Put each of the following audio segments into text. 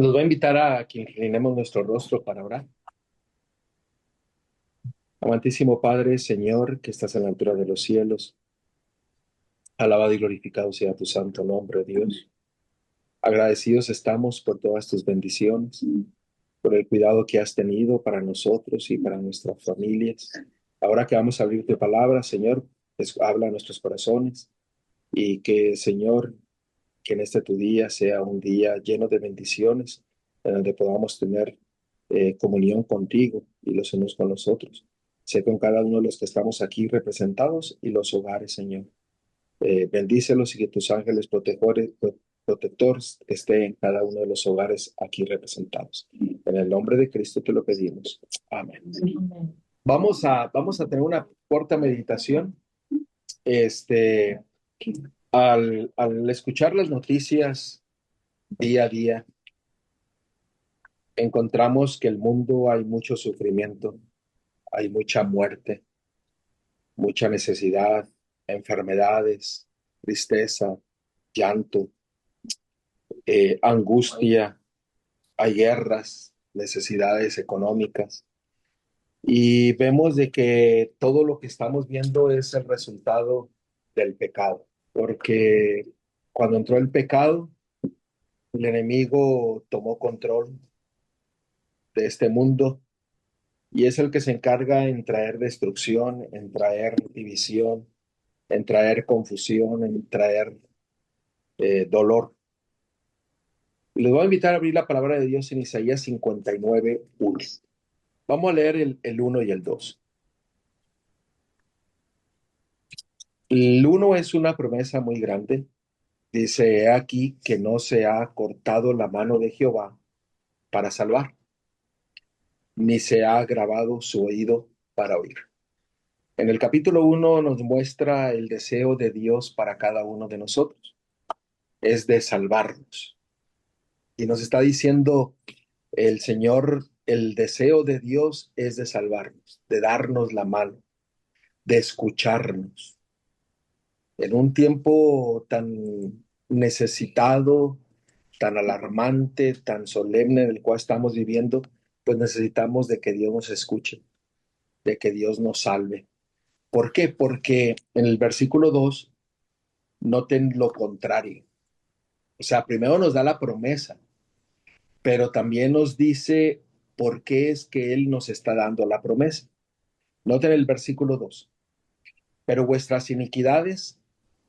Nos va a invitar a que inclinemos nuestro rostro para orar. Amantísimo Padre, Señor, que estás en la altura de los cielos, alabado y glorificado sea tu santo nombre, Dios. Agradecidos estamos por todas tus bendiciones, por el cuidado que has tenido para nosotros y para nuestras familias. Ahora que vamos a abrir tu palabra, Señor, pues, habla a nuestros corazones y que, Señor, que en este tu día sea un día lleno de bendiciones, en donde podamos tener comunión contigo y los unos con los otros. Sé con cada uno de los que estamos aquí representados y los hogares, Señor. Bendícelos y que tus ángeles protectores estén en cada uno de los hogares aquí representados. En el nombre de Cristo te lo pedimos. Amén. Vamos a tener una corta meditación. Este, al escuchar las noticias día a día, encontramos que en el mundo hay mucho sufrimiento, hay mucha muerte, mucha necesidad, enfermedades, tristeza, llanto, angustia, hay guerras, necesidades económicas. Y vemos de que todo lo que estamos viendo es el resultado del pecado, porque cuando entró el pecado, el enemigo tomó control de este mundo y es el que se encarga en traer destrucción, en traer división, en traer confusión, en traer dolor. Y les voy a invitar a abrir la palabra de Dios en Isaías 59:1. Vamos a leer el 1 y el 2. El 1 es una promesa muy grande. Dice: "He aquí que no se ha cortado la mano de Jehová para salvar, ni se ha agravado su oído para oír". En el capítulo 1 nos muestra el deseo de Dios para cada uno de nosotros. Es de salvarnos. Y nos está diciendo el Señor, el deseo de Dios es de salvarnos, de darnos la mano, de escucharnos. En un tiempo tan necesitado, tan alarmante, tan solemne en el cual estamos viviendo, pues necesitamos de que Dios nos escuche, de que Dios nos salve. ¿Por qué? Porque en el versículo 2 noten lo contrario. O sea, primero nos da la promesa, pero también nos dice por qué es que Él nos está dando la promesa. Noten el versículo 2. Pero vuestras iniquidades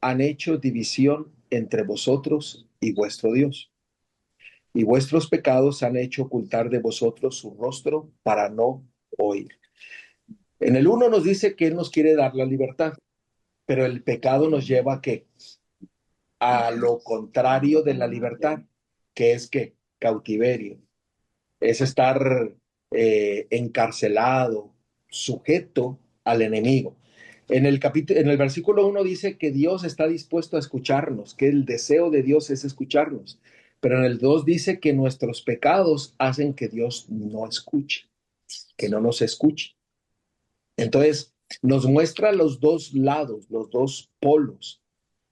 han hecho división entre vosotros y vuestro Dios, y vuestros pecados han hecho ocultar de vosotros su rostro para no oír. En el 1 nos dice que Él nos quiere dar la libertad, pero el pecado nos lleva a lo contrario de la libertad, que es que cautiverio, es estar encarcelado, sujeto al enemigo. En el versículo 1 dice que Dios está dispuesto a escucharnos, que el deseo de Dios es escucharnos. Pero en el 2 dice que nuestros pecados hacen que Dios no escuche, que no nos escuche. Entonces, nos muestra los dos lados, los dos polos,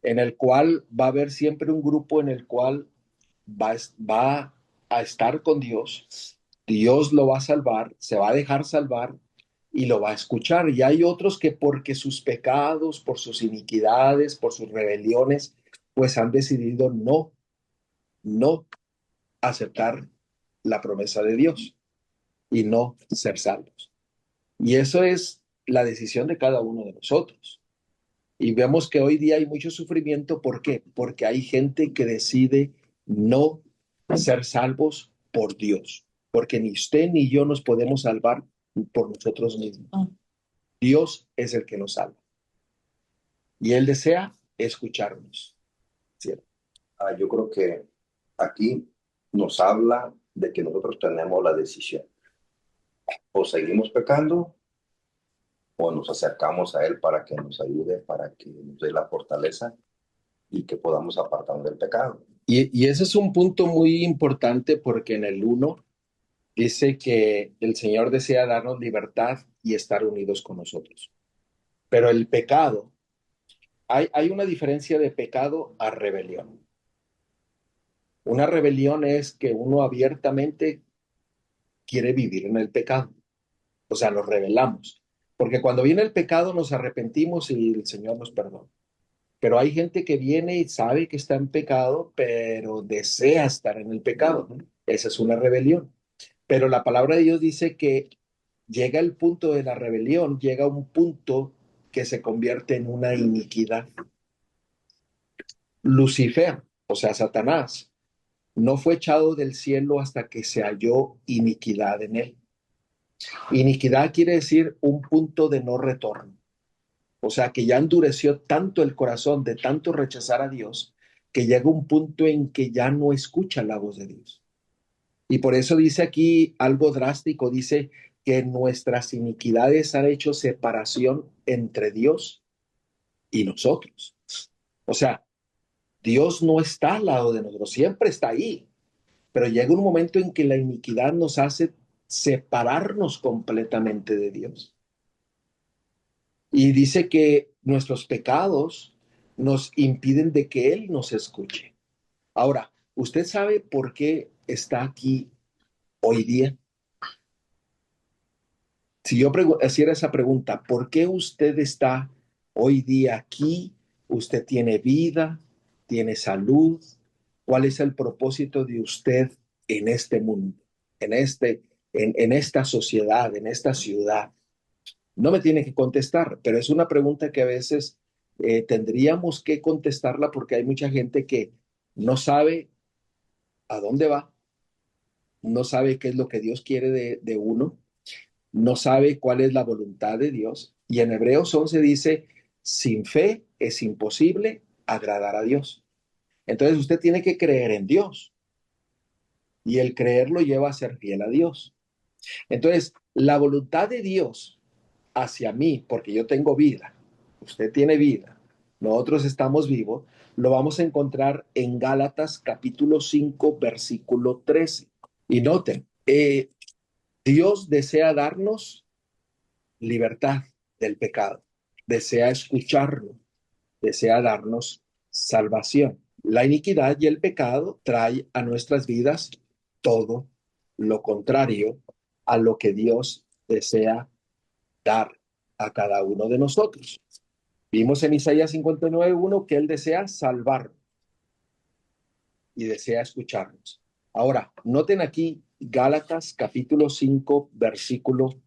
en el cual va a haber siempre un grupo en el cual va a estar con Dios. Dios lo va a salvar, se va a dejar salvar y lo va a escuchar. Y hay otros que porque sus pecados, por sus iniquidades, por sus rebeliones, pues han decidido no aceptar la promesa de Dios y no ser salvos. Y eso es la decisión de cada uno de nosotros. Y vemos que hoy día hay mucho sufrimiento. ¿Por qué? Porque hay gente que decide no ser salvos por Dios. Porque ni usted ni yo nos podemos salvar por nosotros mismos. Dios es el que nos salva. Y Él desea escucharnos. ¿Cierto? Yo creo que aquí nos habla de que nosotros tenemos la decisión. O seguimos pecando o nos acercamos a Él para que nos ayude, para que nos dé la fortaleza y que podamos apartarnos del pecado. Y ese es un punto muy importante porque en el 1 dice que el Señor desea darnos libertad y estar unidos con nosotros. Pero el pecado, hay una diferencia de pecado a rebelión. Una rebelión es que uno abiertamente quiere vivir en el pecado. O sea, nos rebelamos. Porque cuando viene el pecado nos arrepentimos y el Señor nos perdona. Pero hay gente que viene y sabe que está en pecado, pero desea estar en el pecado, ¿no? Esa es una rebelión. Pero la palabra de Dios dice que llega el punto de la rebelión, llega un punto que se convierte en una iniquidad. Lucifer, o sea, Satanás, no fue echado del cielo hasta que se halló iniquidad en él. Iniquidad quiere decir un punto de no retorno. O sea, que ya endureció tanto el corazón de tanto rechazar a Dios, que llega un punto en que ya no escucha la voz de Dios. Y por eso dice aquí algo drástico, dice que nuestras iniquidades han hecho separación entre Dios y nosotros. O sea, Dios no está al lado de nosotros, siempre está ahí, pero llega un momento en que la iniquidad nos hace separarnos completamente de Dios. Y dice que nuestros pecados nos impiden de que Él nos escuche. Ahora, ¿usted sabe por qué está aquí hoy día? Si yo hiciera esa pregunta, ¿por qué usted está hoy día aquí? ¿Usted tiene vida? ¿Tiene salud? ¿Cuál es el propósito de usted en este mundo, en esta sociedad, en esta ciudad? No me tiene que contestar, pero es una pregunta que a veces tendríamos que contestarla porque hay mucha gente que no sabe a dónde va, no sabe qué es lo que Dios quiere de uno, no sabe cuál es la voluntad de Dios. Y en Hebreos 11 dice, sin fe es imposible agradar a Dios. Entonces usted tiene que creer en Dios y el creer lo lleva a ser fiel a Dios. Entonces, la voluntad de Dios hacia mí, porque yo tengo vida, usted tiene vida, nosotros estamos vivos, lo vamos a encontrar en Gálatas capítulo 5 versículo 13. Y noten, Dios desea darnos libertad del pecado, desea escucharnos, desea darnos salvación. La iniquidad y el pecado trae a nuestras vidas todo lo contrario a lo que Dios desea dar a cada uno de nosotros. Vimos en Isaías 59:1 que Él desea salvar y desea escucharnos. Ahora, noten aquí Gálatas capítulo 5 versículo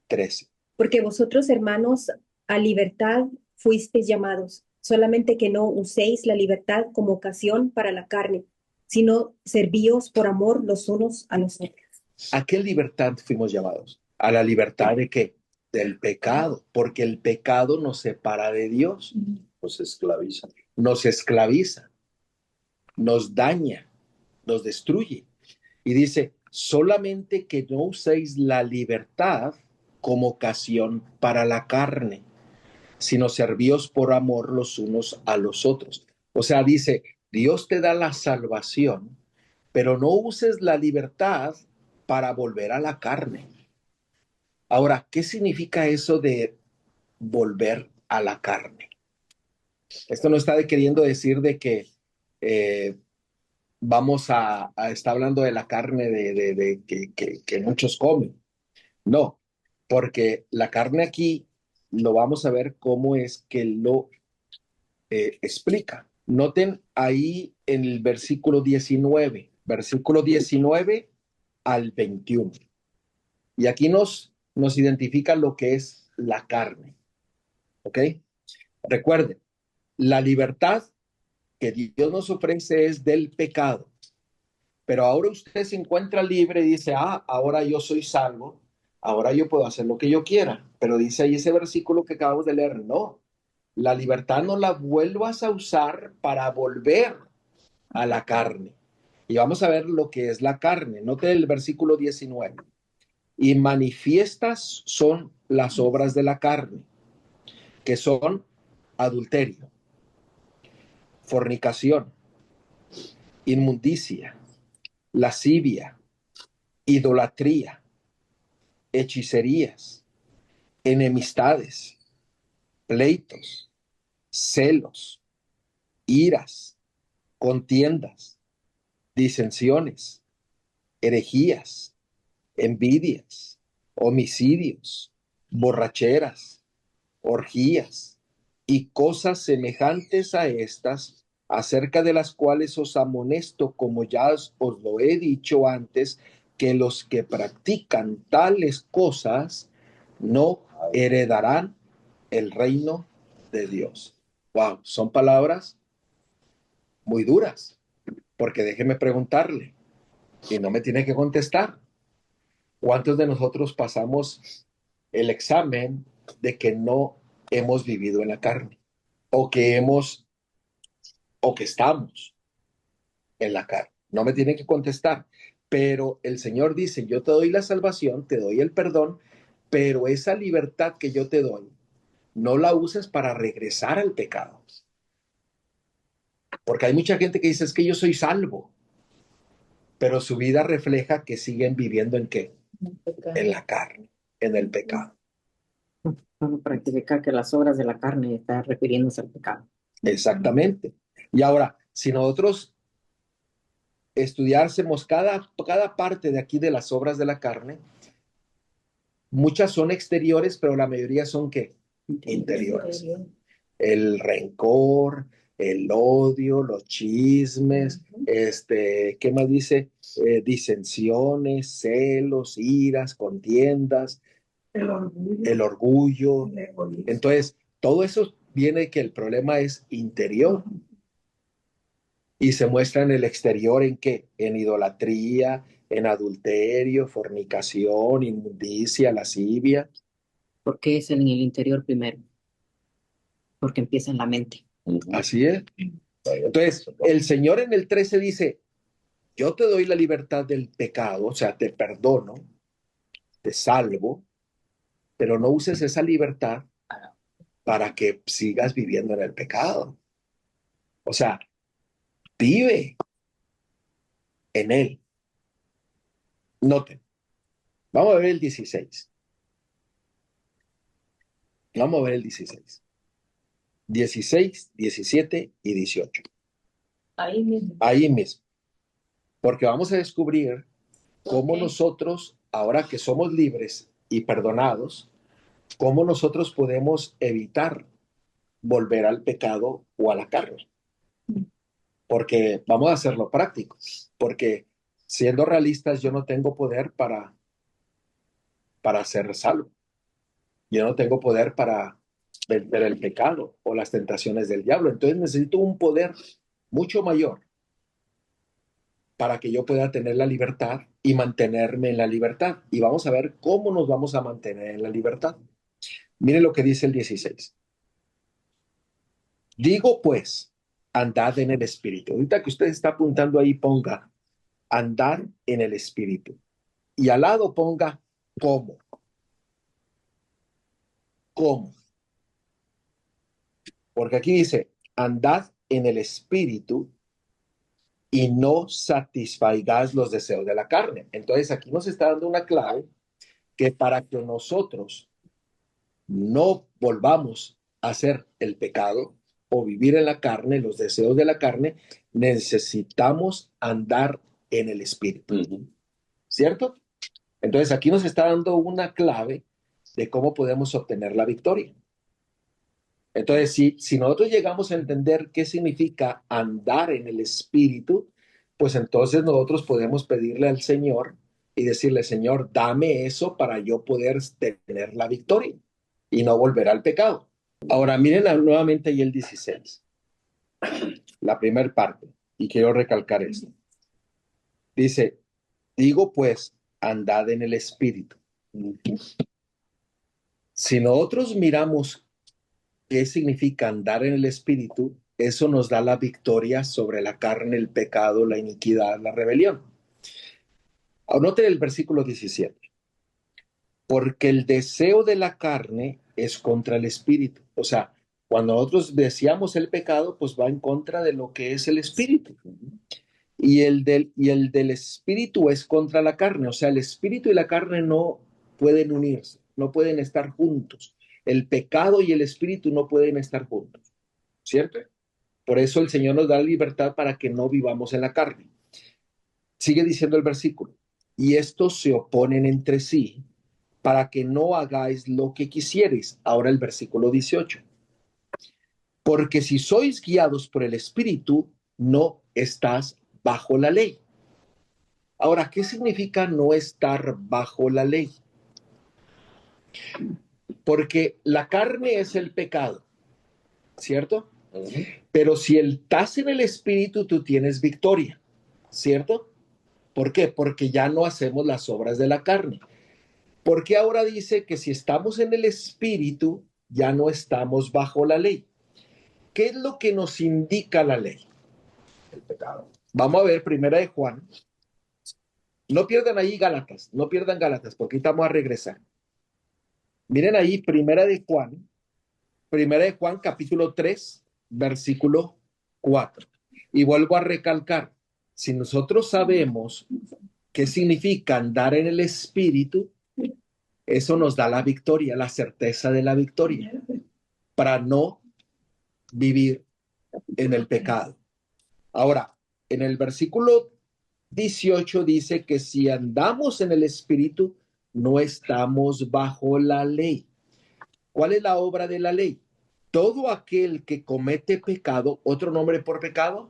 13. Porque vosotros, hermanos, a libertad fuisteis llamados, solamente que no uséis la libertad como ocasión para la carne, sino servíos por amor los unos a los otros. ¿A qué libertad fuimos llamados? ¿A la libertad de qué? Del pecado, porque el pecado nos separa de Dios, Nos esclaviza. nos esclaviza, nos daña, nos destruye. Y dice, solamente que no uséis la libertad como ocasión para la carne, sino servíos por amor los unos a los otros. O sea, dice, Dios te da la salvación, pero no uses la libertad para volver a la carne. Ahora, ¿qué significa eso de volver a la carne? Esto no está queriendo decir de que eh, vamos está hablando de la carne que muchos comen. No, porque la carne aquí lo vamos a ver cómo es que lo explica. Noten ahí en el versículo 19 al 21. Y aquí nos identifica lo que es la carne. ¿Ok? Recuerden, la libertad que Dios nos ofrece es del pecado. Pero ahora usted se encuentra libre y dice, ahora yo soy salvo, ahora yo puedo hacer lo que yo quiera. Pero dice ahí ese versículo que acabamos de leer, no, la libertad no la vuelvas a usar para volver a la carne. Y vamos a ver lo que es la carne. Note el versículo 19. Y manifiestas son las obras de la carne, que son adulterio, fornicación, inmundicia, lascivia, idolatría, hechicerías, enemistades, pleitos, celos, iras, contiendas, disensiones, herejías, envidias, homicidios, borracheras, orgías y cosas semejantes a estas, acerca de las cuales os amonesto, como ya os lo he dicho antes, que los que practican tales cosas no heredarán el reino de Dios. Wow, son palabras muy duras, porque déjeme preguntarle, y no me tiene que contestar. ¿Cuántos de nosotros pasamos el examen de que no hemos vivido en la carne? O que o que estamos en la carne. No me tiene que contestar. Pero el Señor dice, yo te doy la salvación, te doy el perdón, pero esa libertad que yo te doy, no la uses para regresar al pecado. Porque hay mucha gente que dice, es que yo soy salvo, pero su vida refleja que siguen viviendo ¿en qué? En la carne, en el pecado. Bueno, practicar que las obras de la carne está refiriéndose al pecado. Exactamente. Y ahora, si nosotros estudiásemos cada parte de aquí de las obras de la carne, muchas son exteriores, pero la mayoría son ¿qué? Interiores. El rencor, el odio, los chismes, ¿qué más dice? Disensiones, celos, iras, contiendas, el orgullo. Entonces, todo eso viene que el problema es interior y se muestra en el exterior ¿en qué? En idolatría, en adulterio, fornicación, inmundicia, lascivia. ¿Por qué es en el interior primero? Porque empieza en la mente. Así es. Entonces, el Señor en el 13 dice, yo te doy la libertad del pecado, o sea, te perdono, te salvo, pero no uses esa libertad para que sigas viviendo en el pecado. O sea, vive en él. Noten, vamos a ver el 16. Vamos a ver el 16. 16, 17 y 18. Ahí mismo. Ahí mismo. Porque vamos a descubrir cómo nosotros, ahora que somos libres y perdonados, cómo nosotros podemos evitar volver al pecado o a la carne. Porque vamos a hacerlo práctico. Porque siendo realistas, yo no tengo poder para ser salvo. Yo no tengo poder para vencer el pecado o las tentaciones del diablo. Entonces necesito un poder mucho mayor para que yo pueda tener la libertad y mantenerme en la libertad. Y vamos a ver cómo nos vamos a mantener en la libertad. Miren lo que dice el 16. Digo pues, andad en el espíritu. Ahorita que usted está apuntando ahí, ponga andar en el espíritu. Y al lado ponga cómo. ¿Cómo? Porque aquí dice, andad en el espíritu y no satisfagáis los deseos de la carne. Entonces aquí nos está dando una clave que para que nosotros no volvamos a hacer el pecado o vivir en la carne, los deseos de la carne, necesitamos andar en el espíritu. ¿Cierto? Entonces aquí nos está dando una clave de cómo podemos obtener la victoria. Entonces, si nosotros llegamos a entender qué significa andar en el Espíritu, pues entonces nosotros podemos pedirle al Señor y decirle, Señor, dame eso para yo poder tener la victoria y no volver al pecado. Ahora, miren nuevamente ahí el 16, la primera parte, y quiero recalcar esto. Dice, digo pues, andad en el Espíritu. Si nosotros miramos qué significa andar en el Espíritu, eso nos da la victoria sobre la carne, el pecado, la iniquidad, la rebelión. Anote el versículo 17. Porque el deseo de la carne es contra el Espíritu. O sea, cuando nosotros deseamos el pecado, pues va en contra de lo que es el Espíritu. Y el del Espíritu es contra la carne. O sea, el Espíritu y la carne no pueden unirse, no pueden estar juntos. El pecado y el Espíritu no pueden estar juntos. ¿Cierto? Por eso el Señor nos da libertad para que no vivamos en la carne. Sigue diciendo el versículo. Y estos se oponen entre sí para que no hagáis lo que quisierais. Ahora el versículo 18. Porque si sois guiados por el Espíritu, no estás bajo la ley. Ahora, ¿qué significa no estar bajo la ley? Porque la carne es el pecado, ¿cierto? Pero si estás en el Espíritu, tú tienes victoria, ¿cierto? ¿Por qué? Porque ya no hacemos las obras de la carne. Porque ahora dice que si estamos en el Espíritu, ya no estamos bajo la ley. ¿Qué es lo que nos indica la ley? El pecado. Vamos a ver Primera de Juan. No pierdan ahí Gálatas, no pierdan Gálatas, porque ahorita vamos a regresar. Miren ahí Primera de Juan capítulo 3, versículo 4. Y vuelvo a recalcar, si nosotros sabemos qué significa andar en el Espíritu, eso nos da la victoria, la certeza de la victoria, para no vivir en el pecado. Ahora, en el versículo 18 dice que si andamos en el Espíritu, no estamos bajo la ley. ¿Cuál es la obra de la ley? Todo aquel que comete pecado, otro nombre por pecado,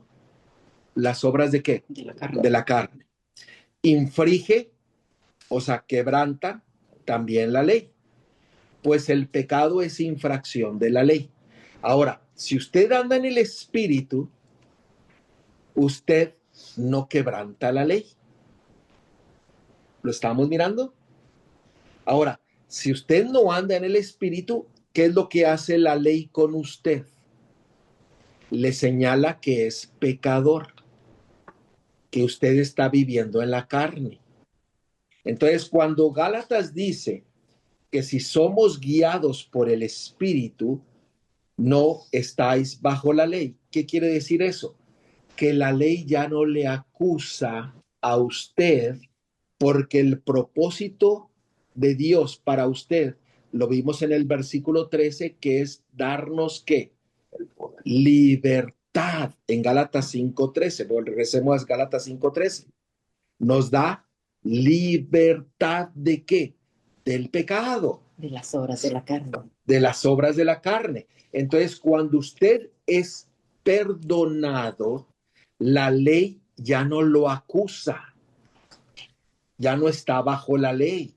las obras de ¿qué? De la carne. De la carne. Infringe, o sea, quebranta también la ley, pues el pecado es infracción de la ley. Ahora, si usted anda en el Espíritu, usted no quebranta la ley. ¿Lo estamos mirando? Ahora, si usted no anda en el Espíritu, ¿qué es lo que hace la ley con usted? Le señala que es pecador, que usted está viviendo en la carne. Entonces, cuando Gálatas dice que si somos guiados por el Espíritu, no estáis bajo la ley. ¿Qué quiere decir eso? Que la ley ya no le acusa a usted porque el propósito de Dios para usted, lo vimos en el versículo 13, que es darnos ¿qué? El poder. Libertad en Gálatas 5:13. Bueno, regresemos a Gálatas 5:13. Nos da libertad de ¿qué? Del pecado, De las obras de la carne. de las obras de la carne. Entonces, cuando usted es perdonado, la ley ya no lo acusa, ya no está bajo la ley,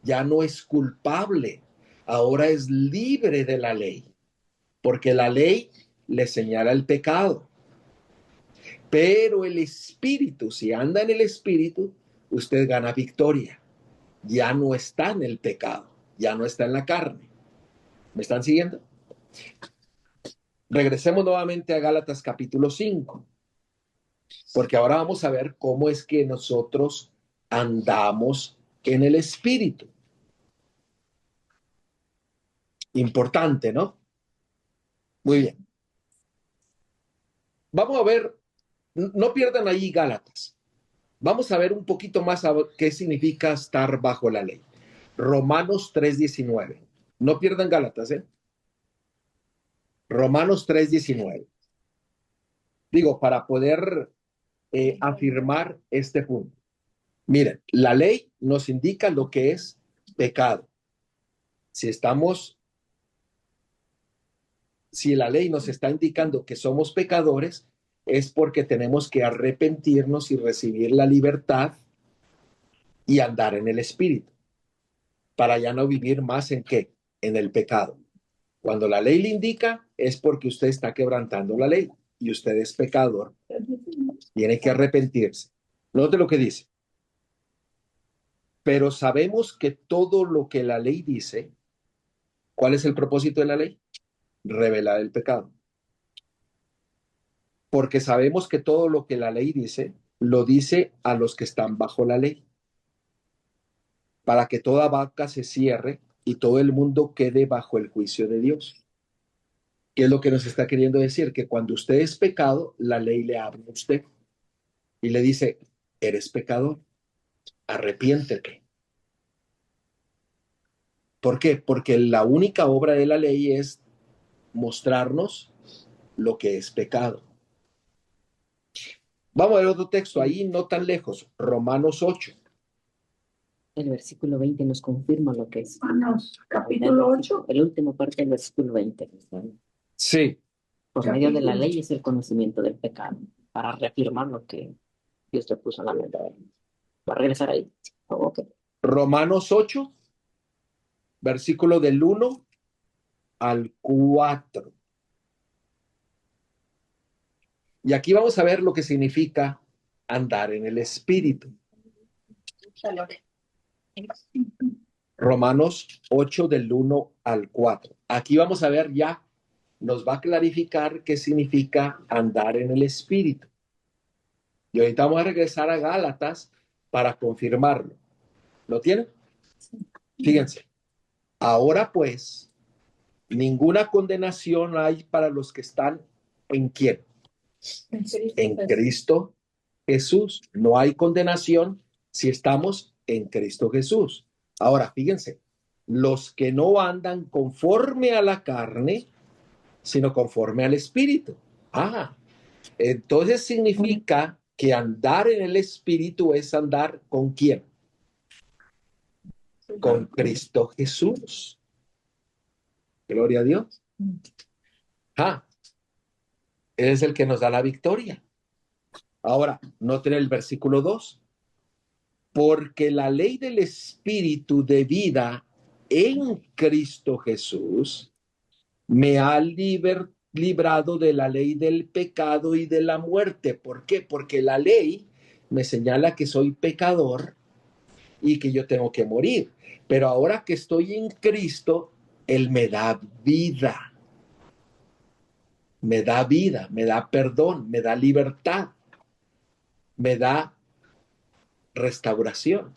ya no es culpable, ahora es libre de la ley, porque la ley le señala el pecado. Pero el Espíritu, si anda en el Espíritu, usted gana victoria, ya no está en el pecado, ya no está en la carne. ¿Me están siguiendo? Regresemos nuevamente a Gálatas capítulo 5, porque ahora vamos a ver cómo es que nosotros andamos en el Espíritu. Importante, ¿no? Muy bien. Vamos a ver, no pierdan ahí Gálatas. Vamos a ver un poquito más a qué significa estar bajo la ley. Romanos 3:19. No pierdan Gálatas, ¿eh? Romanos 3:19. Digo, para poder afirmar este punto. Miren, la ley nos indica lo que es pecado. Si la ley nos está indicando que somos pecadores, es porque tenemos que arrepentirnos y recibir la libertad y andar en el Espíritu, para ya no vivir más en ¿qué? En el pecado. Cuando la ley le indica, es porque usted está quebrantando la ley y usted es pecador. Tiene que arrepentirse. Note lo que dice. Pero sabemos que todo lo que la ley dice, ¿cuál es el propósito de la ley? Revelar el pecado. Porque sabemos que todo lo que la ley dice, lo dice a los que están bajo la ley, para que toda boca se cierre y todo el mundo quede bajo el juicio de Dios. ¿Qué es lo que nos está queriendo decir? Que cuando usted es pecado, la ley le habla a usted y le dice, eres pecador, arrepiéntete. ¿Por qué? Porque la única obra de la ley es mostrarnos lo que es pecado. Vamos a ver otro texto ahí, no tan lejos. Romanos 8. El versículo 20 nos confirma lo que es. Romanos, capítulo 8. El último parte del versículo 20. Sí. Por medio de la ley es el conocimiento del pecado, para reafirmar lo que Dios te puso en la mente. Va a regresar ahí. Ok. Romanos 8, versículo del 1 al 4. Y aquí vamos a ver lo que significa andar en el Espíritu. Romanos 8 del 1 al 4. Aquí vamos a ver ya, nos va a clarificar qué significa andar en el Espíritu. Y ahorita vamos a regresar a Gálatas para confirmarlo. ¿Lo tienen? Fíjense. Ahora pues, ninguna condenación hay para los que están ¿en quién? En Cristo Jesús. No hay condenación si estamos en Cristo Jesús. Ahora, fíjense, los que no andan conforme a la carne, sino conforme al Espíritu. Entonces significa que andar en el Espíritu es andar ¿con quién? Con Cristo Jesús. Gloria a Dios. Él es el que nos da la victoria. Ahora, noten el versículo 2. Porque la ley del Espíritu de vida en Cristo Jesús me ha librado de la ley del pecado y de la muerte. ¿Por qué? Porque la ley me señala que soy pecador y que yo tengo que morir. Pero ahora que estoy en Cristo, Él me da vida. Me da vida, me da perdón, me da libertad, me da restauración.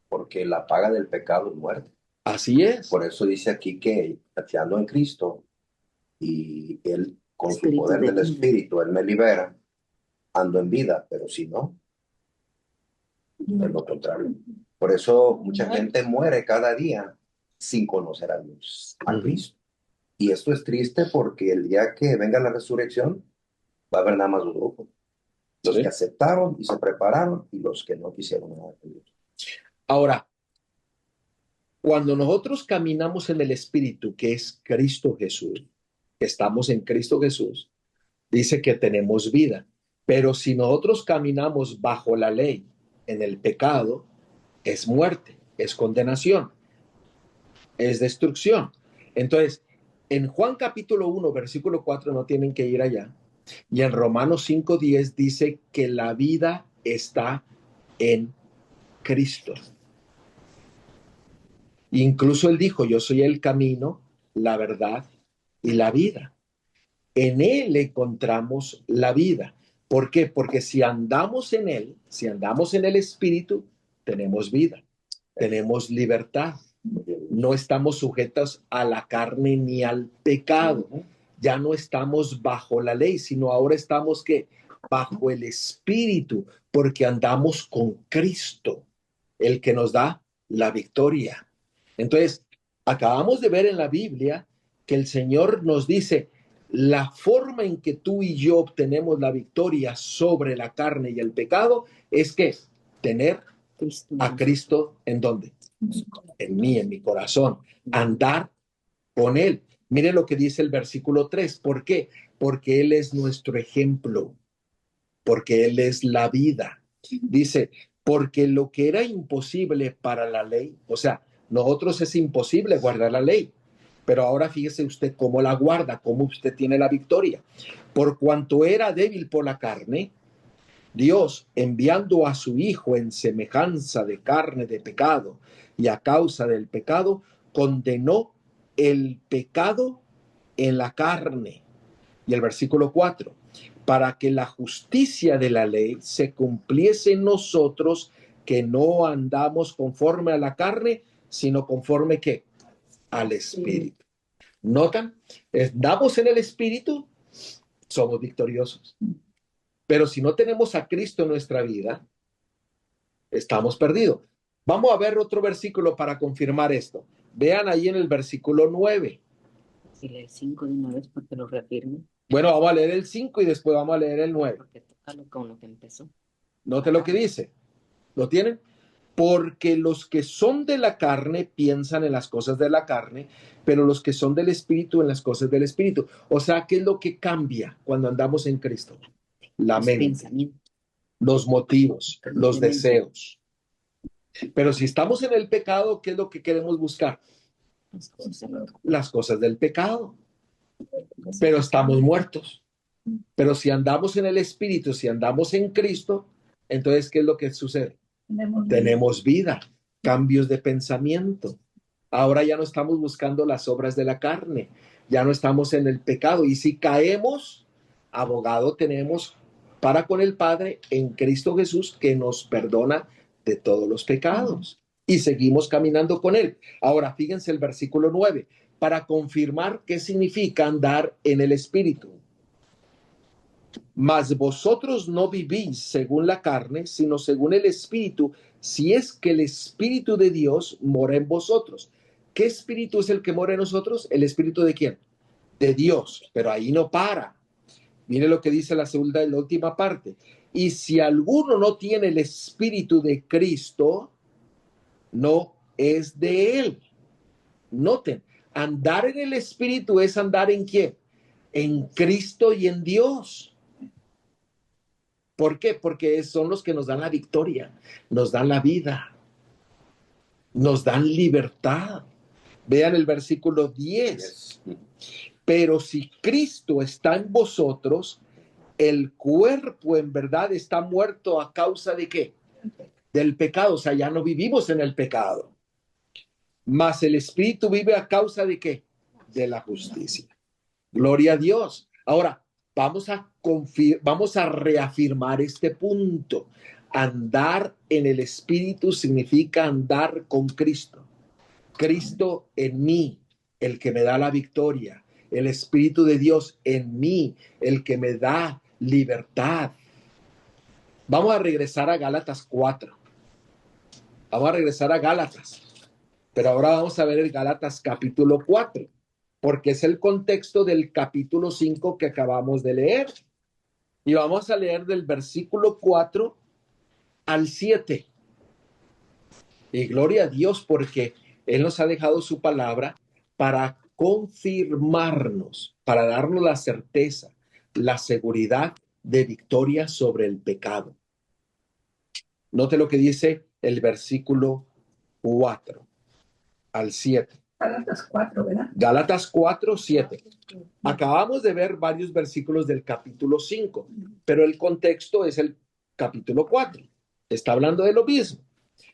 Porque la paga del pecado es muerte. Así es. Por eso dice aquí que ando en Cristo y Él, con su Espíritu poder de del vida. Espíritu, Él me libera, ando en vida, pero si no, es lo contrario. Por eso mucha gente muere cada día sin conocer a Dios, a Cristo. Y esto es triste porque el día que venga la resurrección va a haber nada más dos grupos. Los que aceptaron y se prepararon y los que no quisieron nada con Dios. Ahora, cuando nosotros caminamos en el Espíritu, que es Cristo Jesús, estamos en Cristo Jesús, dice que tenemos vida. Pero si nosotros caminamos bajo la ley, en el pecado, es muerte, es condenación, es destrucción. Entonces, en Juan capítulo 1, versículo 4, no tienen que ir allá. Y en Romanos 5:10 dice que la vida está en Cristo. Incluso él dijo, yo soy el camino, la verdad y la vida. En él encontramos la vida. ¿Por qué? Porque si andamos en él, si andamos en el Espíritu, tenemos vida, tenemos libertad. No estamos sujetos a la carne ni al pecado. Ya no estamos bajo la ley, sino ahora estamos ¿qué? Bajo el Espíritu, porque andamos con Cristo, el que nos da la victoria. Entonces, acabamos de ver en la Biblia que el Señor nos dice, la forma en que tú y yo obtenemos la victoria sobre la carne y el pecado es que tener a Cristo ¿en dónde? En mí, en mi corazón, andar con Él. Mire lo que dice el versículo 3. ¿Por qué? Porque Él es nuestro ejemplo, porque Él es la vida. Dice, porque lo que era imposible para la ley, o sea, nosotros es imposible guardar la ley, pero ahora fíjese usted cómo la guarda, cómo usted tiene la victoria. Por cuanto era débil por la carne, Dios, enviando a su Hijo en semejanza de carne de pecado, y a causa del pecado, condenó el pecado en la carne. Y el versículo 4, para que la justicia de la ley se cumpliese en nosotros, que no andamos conforme a la carne, sino conforme ¿qué? Al Espíritu. ¿Notan? Andamos en el Espíritu, somos victoriosos. Pero si no tenemos a Cristo en nuestra vida, estamos perdidos. Vamos a ver otro versículo para confirmar esto. Vean ahí en el versículo 9. Si lee 5 de una vez para que lo reafirme. Bueno, vamos a leer el 5 y después vamos a leer el 9. Porque toca con lo que empezó. Note lo que dice. ¿Lo tienen? Porque los que son de la carne piensan en las cosas de la carne, pero los que son del Espíritu en las cosas del Espíritu. O sea, ¿qué es lo que cambia cuando andamos en Cristo? La Los mente, pensamientos. los motivos, los Mente. deseos. Pero si estamos en el pecado, ¿qué es lo que queremos buscar? Las cosas del pecado. Pero estamos muertos. Pero si andamos en el Espíritu, si andamos en Cristo, entonces, ¿qué es lo que sucede? Tenemos vida, cambios de pensamiento. Ahora ya no estamos buscando las obras de la carne, ya no estamos en el pecado. Y si caemos, abogado tenemos para con el Padre en Cristo Jesús, que nos perdona de todos los pecados. Y seguimos caminando con Él. Ahora, fíjense el versículo 9, para confirmar qué significa andar en el Espíritu. Mas vosotros no vivís según la carne, sino según el Espíritu, si es que el Espíritu de Dios mora en vosotros. ¿Qué espíritu es el que mora en nosotros? ¿El Espíritu de quién? De Dios, pero ahí no para. Mire lo que dice la segunda y la última parte. Y si alguno no tiene el Espíritu de Cristo, no es de él. Noten, andar en el Espíritu es andar ¿en quién? En Cristo y en Dios. ¿Por qué? Porque son los que nos dan la victoria, nos dan la vida, nos dan libertad. Vean el versículo 10. Pero si Cristo está en vosotros, el cuerpo en verdad está muerto a causa de ¿qué? Del pecado. O sea, ya no vivimos en el pecado. Mas el Espíritu vive a causa de ¿qué? De la justicia. Gloria a Dios. Ahora, vamos a reafirmar este punto. Andar en el Espíritu significa andar con Cristo. Cristo en mí, el que me da la victoria. El Espíritu de Dios en mí, el que me da libertad. Vamos a regresar a Gálatas 4. Vamos a regresar a Gálatas. Pero ahora vamos a ver el Gálatas capítulo 4. Porque es el contexto del capítulo 5 que acabamos de leer. Y vamos a leer del versículo 4 al 7. Y gloria a Dios porque Él nos ha dejado su palabra para confirmarnos, para darnos la certeza, la seguridad de victoria sobre el pecado. Note lo que dice el versículo 4 al 7. Gálatas 4, ¿verdad? Gálatas 4, 7. Acabamos de ver varios versículos del capítulo 5, pero el contexto es el capítulo 4. Está hablando de lo mismo.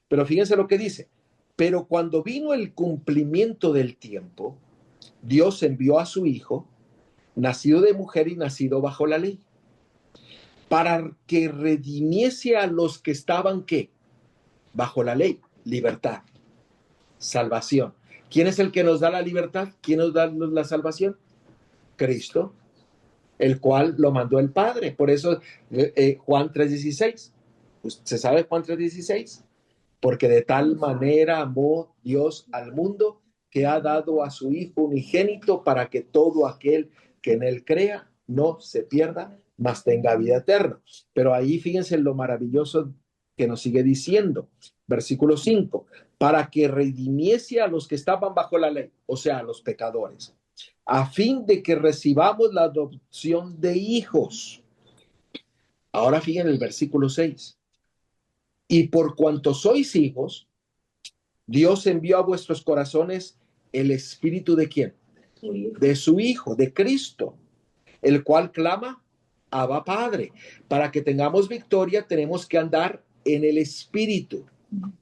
Pero fíjense lo que dice. Pero cuando vino el cumplimiento del tiempo, Dios envió a su Hijo, nacido de mujer y nacido bajo la ley, para que redimiese a los que estaban, ¿qué? Bajo la ley, libertad, salvación. ¿Quién es el que nos da la libertad? ¿Quién nos da la salvación? Cristo, el cual lo mandó el Padre. Por eso Juan 3:16. ¿Se sabe Juan 3:16? Porque de tal manera amó Dios al mundo que ha dado a su Hijo unigénito para que todo aquel que en él crea no se pierda, mas tenga vida eterna. Pero ahí fíjense lo maravilloso que nos sigue diciendo. Versículo 5. Para que redimiese a los que estaban bajo la ley, o sea, a los pecadores, a fin de que recibamos la adopción de hijos. Ahora fíjense el versículo 6. Y por cuanto sois hijos, Dios envió a vuestros corazones el espíritu ¿de quién? De su Hijo, de Cristo, el cual clama, Abba Padre. Para que tengamos victoria tenemos que andar en el espíritu,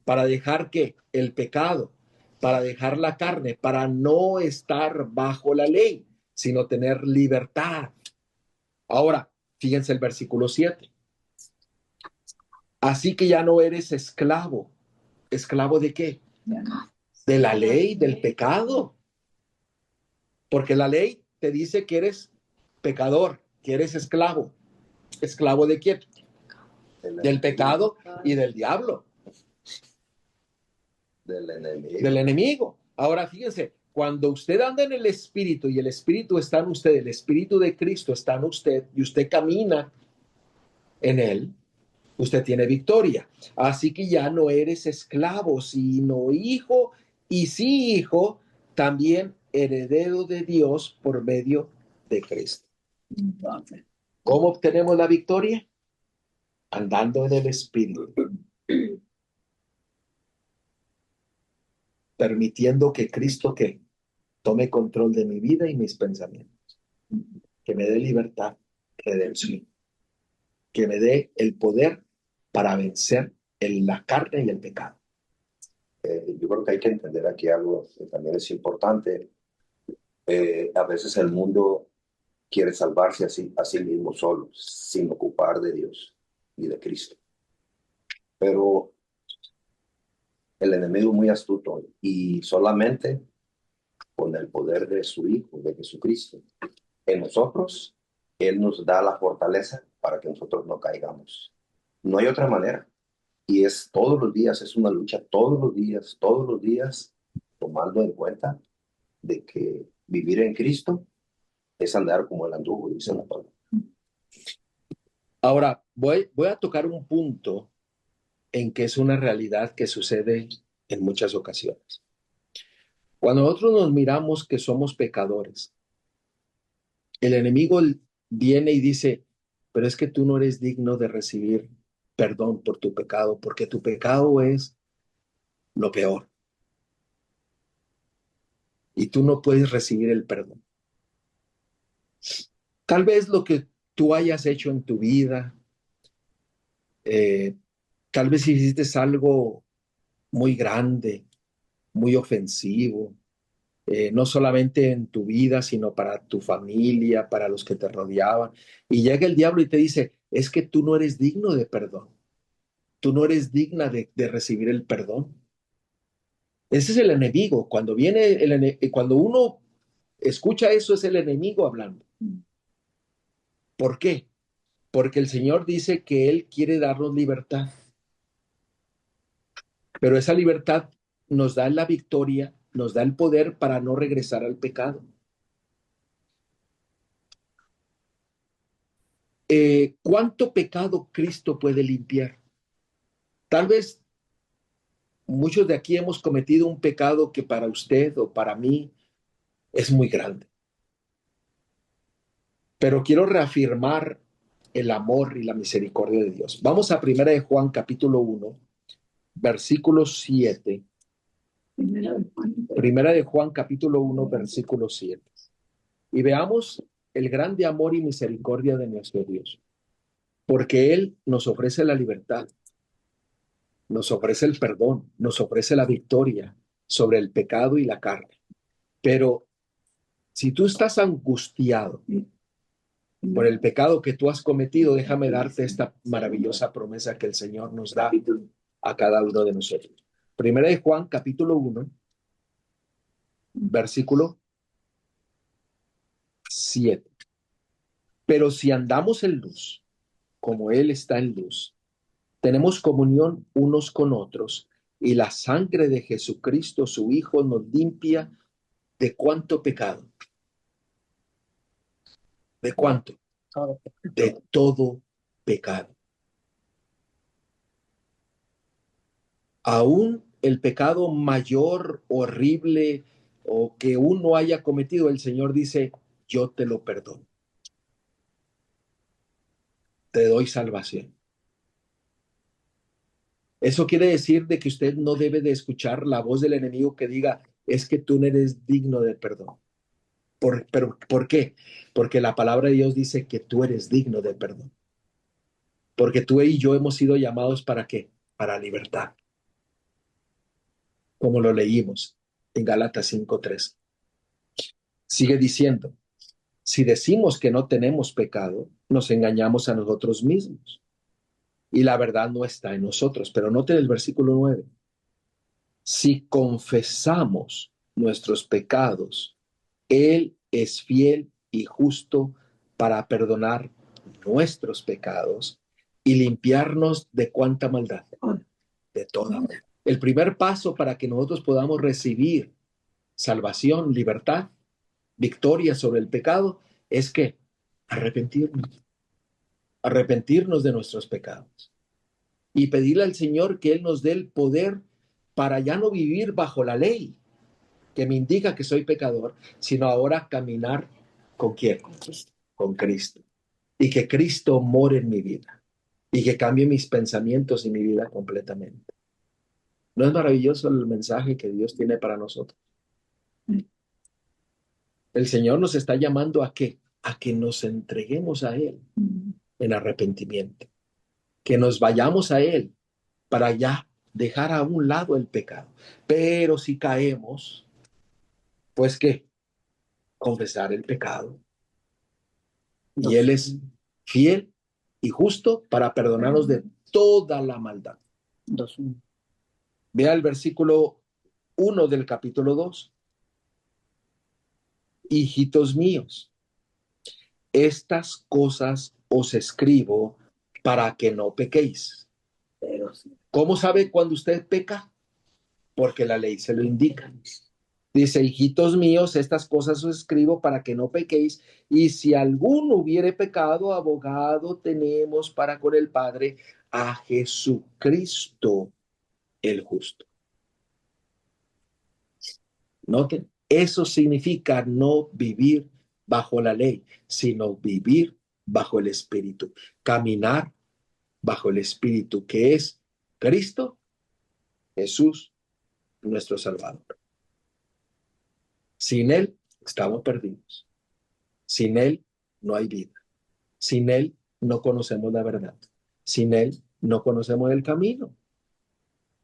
para dejar ¿qué? El pecado, para dejar la carne, para no estar bajo la ley, sino tener libertad. Ahora, fíjense el versículo 7. Así que ya no eres esclavo. ¿Esclavo de qué? De la ley, del pecado. Porque la ley te dice que eres pecador, que eres esclavo. ¿Esclavo de quién? Del pecado y del diablo. Del enemigo. Del enemigo. Ahora fíjense, cuando usted anda en el Espíritu y el Espíritu está en usted, el Espíritu de Cristo está en usted y usted camina en él, usted tiene victoria. Así que ya no eres esclavo, sino hijo, y sí hijo, también heredero de Dios por medio de Cristo. ¿Cómo obtenemos la victoria? Andando en el Espíritu, permitiendo que Cristo que tome control de mi vida y mis pensamientos, que me dé libertad, redención, que me dé el poder para vencer la carne y el pecado. Yo creo que hay que entender aquí algo que también es importante. A veces el mundo quiere salvarse a sí mismo solo, sin ocupar de Dios y de Cristo. Pero el enemigo es muy astuto y solamente con el poder de su Hijo, de Jesucristo, en nosotros, Él nos da la fortaleza para que nosotros no caigamos. No hay otra manera. Y es todos los días, es una lucha todos los días, tomando en cuenta de que vivir en Cristo es andar como el anduvo, dice la palabra. Ahora, voy a tocar un punto en que es una realidad que sucede en muchas ocasiones. Cuando nosotros nos miramos que somos pecadores, el enemigo viene y dice, pero es que tú no eres digno de recibir perdón por tu pecado, porque tu pecado es lo peor. Y tú no puedes recibir el perdón. Tal vez lo que tú hayas hecho en tu vida, tal vez hiciste algo muy grande, muy ofensivo, no solamente en tu vida, sino para tu familia, para los que te rodeaban. Y llega el diablo y te dice, es que tú no eres digno de perdón. Tú no eres digna de recibir el perdón. Ese es el enemigo. Cuando viene cuando uno escucha eso, es el enemigo hablando. ¿Por qué? Porque el Señor dice que Él quiere darnos libertad. Pero esa libertad nos da la victoria, nos da el poder para no regresar al pecado. ¿Cuánto pecado Cristo puede limpiar? Tal vez muchos de aquí hemos cometido un pecado que para usted o para mí es muy grande. Pero quiero reafirmar el amor y la misericordia de Dios. Vamos a 1 de Juan capítulo 1, versículo 7. Primera de Juan capítulo 1, versículo 7. Y veamos el grande amor y misericordia de nuestro Dios. Porque Él nos ofrece la libertad, nos ofrece el perdón, nos ofrece la victoria sobre el pecado y la carne. Pero si tú estás angustiado por el pecado que tú has cometido, déjame darte esta maravillosa promesa que el Señor nos da a cada uno de nosotros. Primera de Juan, capítulo 1, versículo 7. Pero si andamos en luz, como Él está en luz, tenemos comunión unos con otros, y la sangre de Jesucristo, su Hijo, nos limpia ¿de cuánto pecado? ¿De cuánto? De todo pecado. Aún el pecado mayor, horrible, o que uno haya cometido, el Señor dice, yo te lo perdono. Te doy salvación. Eso quiere decir de que usted no debe de escuchar la voz del enemigo que diga, es que tú no eres digno de perdón. ¿Por qué? Porque la palabra de Dios dice que tú eres digno de perdón. Porque tú y yo hemos sido llamados ¿para qué? Para libertad. Como lo leímos en Gálatas 5:3. Sigue diciendo, si decimos que no tenemos pecado, nos engañamos a nosotros mismos. Y la verdad no está en nosotros. Pero noten el versículo 9. Si confesamos nuestros pecados, Él es fiel y justo para perdonar nuestros pecados y limpiarnos de cuánta maldad, de toda maldad. El primer paso para que nosotros podamos recibir salvación, libertad, victoria sobre el pecado, es que arrepentirnos de nuestros pecados y pedirle al Señor que Él nos dé el poder para ya no vivir bajo la ley que me indica que soy pecador, sino ahora caminar ¿con quién? Con Cristo. Y que Cristo more en mi vida y que cambie mis pensamientos y mi vida completamente. ¿No es maravilloso el mensaje que Dios tiene para nosotros? El Señor nos está llamando ¿a qué? A que nos entreguemos a Él en arrepentimiento, que nos vayamos a Él para ya dejar a un lado el pecado. Pero si caemos, pues ¿qué? Confesar el pecado. Y Él es fiel y justo para perdonarnos de toda la maldad. 2:1. Vea el versículo 1 del capítulo 2. Hijitos míos, estas cosas os escribo para que no pequéis. ¿Cómo sabe cuando usted peca? Porque la ley se lo indica. Dice, hijitos míos, estas cosas os escribo para que no pequéis, y si alguno hubiere pecado, abogado tenemos para con el Padre a Jesucristo el justo. Noten, eso significa no vivir bajo la ley, sino vivir bajo el Espíritu, caminar bajo el Espíritu, que es Cristo, Jesús, nuestro Salvador. Sin Él estamos perdidos. Sin Él no hay vida. Sin Él no conocemos la verdad. Sin Él no conocemos el camino.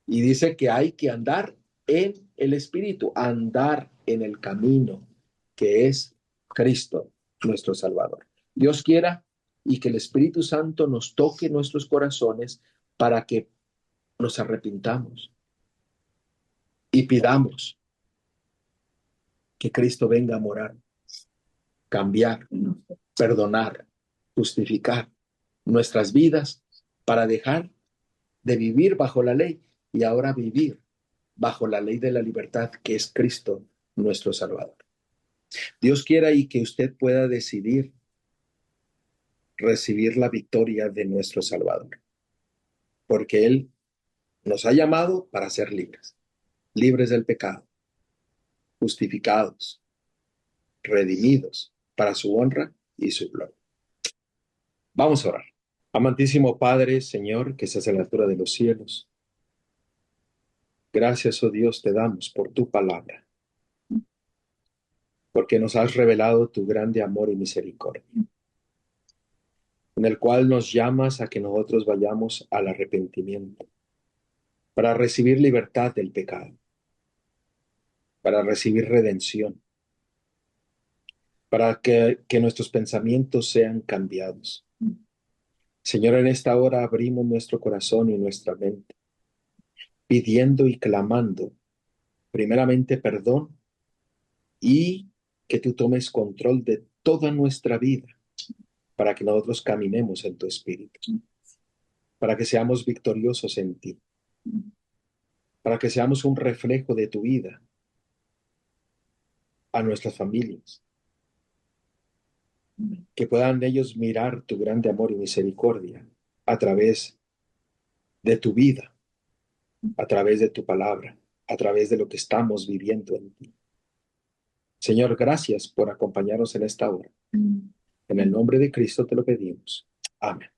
Y dice que hay que andar en el Espíritu, andar en el camino que es Cristo, nuestro Salvador. Dios quiera y que el Espíritu Santo nos toque nuestros corazones para que nos arrepintamos y pidamos que Cristo venga a morar, cambiar, perdonar, justificar nuestras vidas para dejar de vivir bajo la ley y ahora vivir bajo la ley de la libertad que es Cristo, nuestro Salvador. Dios quiera y que usted pueda decidir recibir la victoria de nuestro Salvador, porque Él nos ha llamado para ser libres, libres del pecado, justificados, redimidos para su honra y su gloria. Vamos a orar. Amantísimo Padre, Señor, que estás en la altura de los cielos, gracias, oh Dios, te damos por tu palabra, porque nos has revelado tu grande amor y misericordia, en el cual nos llamas a que nosotros vayamos al arrepentimiento, para recibir libertad del pecado, para recibir redención, para que nuestros pensamientos sean cambiados. Señor, en esta hora abrimos nuestro corazón y nuestra mente, pidiendo y clamando, primeramente perdón y que tú tomes control de toda nuestra vida para que nosotros caminemos en tu espíritu, para que seamos victoriosos en ti, para que seamos un reflejo de tu vida a nuestras familias, que puedan ellos mirar tu grande amor y misericordia a través de tu vida, a través de tu palabra, a través de lo que estamos viviendo en ti. Señor, gracias por acompañarnos en esta hora. En el nombre de Cristo te lo pedimos. Amén.